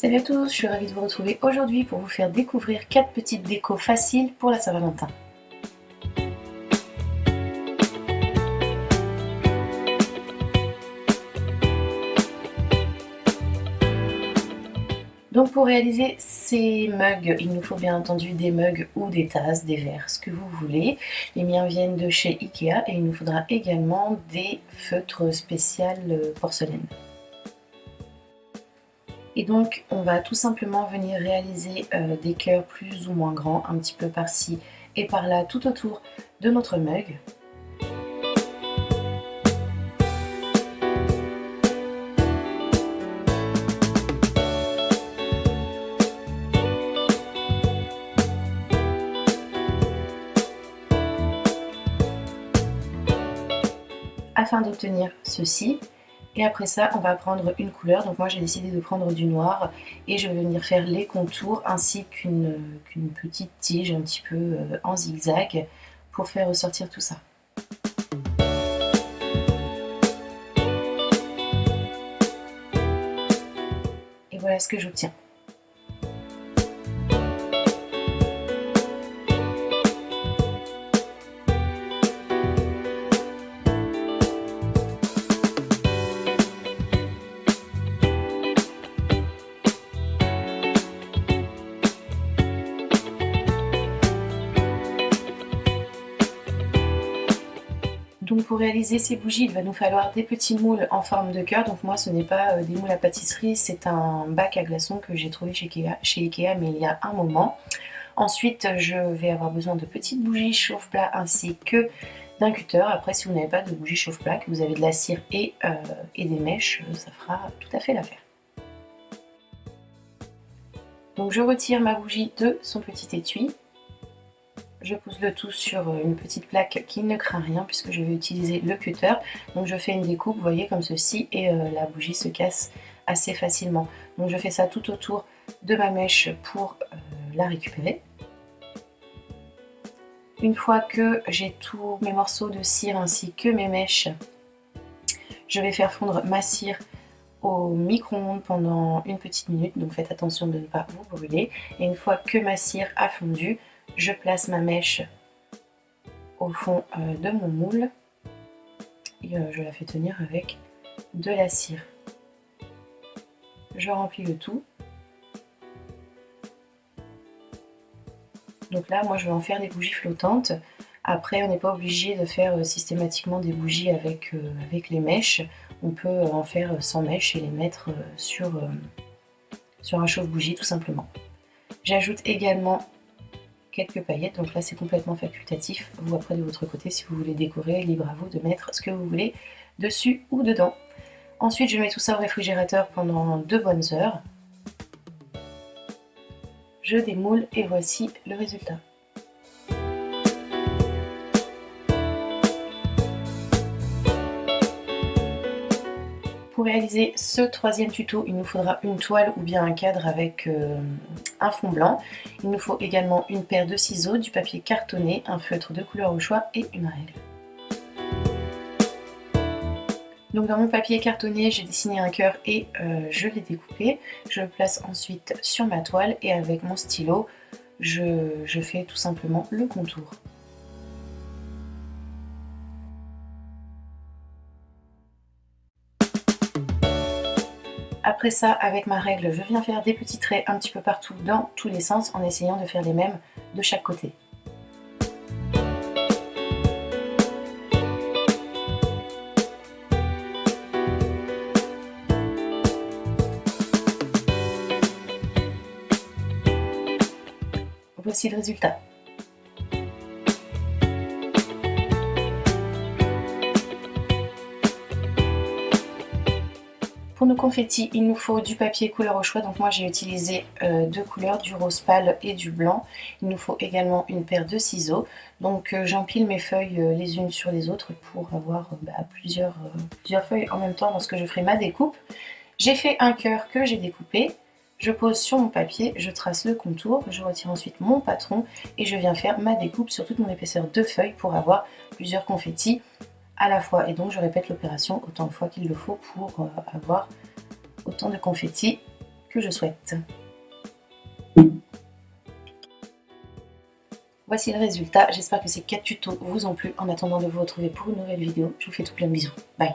Salut à tous, je suis ravie de vous retrouver aujourd'hui pour vous faire découvrir 4 petites décos faciles pour la Saint-Valentin. Donc pour réaliser ces mugs, il nous faut bien entendu des mugs ou des tasses, des verres, ce que vous voulez. Les miens viennent de chez Ikea et il nous faudra également des feutres spéciaux porcelaine. Et donc on va tout simplement venir réaliser des cœurs plus ou moins grands, un petit peu par-ci et par-là tout autour de notre mug. Afin d'obtenir ceci. Et après ça, on va prendre une couleur. Donc moi j'ai décidé de prendre du noir et je vais venir faire les contours ainsi qu'une petite tige un petit peu en zigzag pour faire ressortir tout ça. Et voilà ce que j'obtiens. Donc pour réaliser ces bougies, il va nous falloir des petits moules en forme de cœur. Donc moi ce n'est pas des moules à pâtisserie, c'est un bac à glaçons que j'ai trouvé chez Ikea mais il y a un moment. Ensuite je vais avoir besoin de petites bougies chauffe-plat ainsi que d'un cutter. Après si vous n'avez pas de bougie chauffe-plat, que vous avez de la cire et des mèches, ça fera tout à fait l'affaire. Donc je retire ma bougie de son petit étui. Je pose le tout sur une petite plaque qui ne craint rien puisque je vais utiliser le cutter. Donc je fais une découpe, vous voyez, comme ceci, et la bougie se casse assez facilement. Donc je fais ça tout autour de ma mèche pour la récupérer. Une fois que j'ai tous mes morceaux de cire ainsi que mes mèches, je vais faire fondre ma cire au micro-ondes pendant une petite minute. Donc faites attention de ne pas vous brûler. Et une fois que ma cire a fondu, je place ma mèche au fond de mon moule et je la fais tenir avec de la cire. Je remplis le tout. Donc là, moi je vais en faire des bougies flottantes. Après, on n'est pas obligé de faire systématiquement des bougies avec les mèches. On peut en faire sans mèches et les mettre sur un chauffe-bougie tout simplement. J'ajoute également quelques paillettes, donc là c'est complètement facultatif. Vous après de votre côté, si vous voulez décorer, libre à vous de mettre ce que vous voulez dessus ou dedans. Ensuite je mets tout ça au réfrigérateur pendant 2 bonnes heures. Je démoule et voici le résultat. Pour réaliser ce troisième tuto, il nous faudra une toile ou bien un cadre avec un fond blanc. Il nous faut également une paire de ciseaux, du papier cartonné, un feutre de couleur au choix et une règle. Donc dans mon papier cartonné, j'ai dessiné un cœur et je l'ai découpé. Je le place ensuite sur ma toile et avec mon stylo, je fais tout simplement le contour. Après ça, avec ma règle, je viens faire des petits traits un petit peu partout dans tous les sens en essayant de faire les mêmes de chaque côté. Voici le résultat. Pour nos confettis, il nous faut du papier couleur au choix. Donc moi j'ai utilisé 2 couleurs, du rose pâle et du blanc. Il nous faut également une paire de ciseaux. Donc j'empile mes feuilles les unes sur les autres pour avoir plusieurs feuilles en même temps lorsque je ferai ma découpe. J'ai fait un cœur que j'ai découpé. Je pose sur mon papier, je trace le contour, je retire ensuite mon patron et je viens faire ma découpe sur toute mon épaisseur de feuilles pour avoir plusieurs confettis à la fois. Et donc je répète l'opération autant de fois qu'il le faut pour avoir autant de confettis que je souhaite. Voici le résultat, j'espère que ces 4 tutos vous ont plu. En attendant de vous retrouver pour une nouvelle vidéo, je vous fais tout plein de bisous. Bye.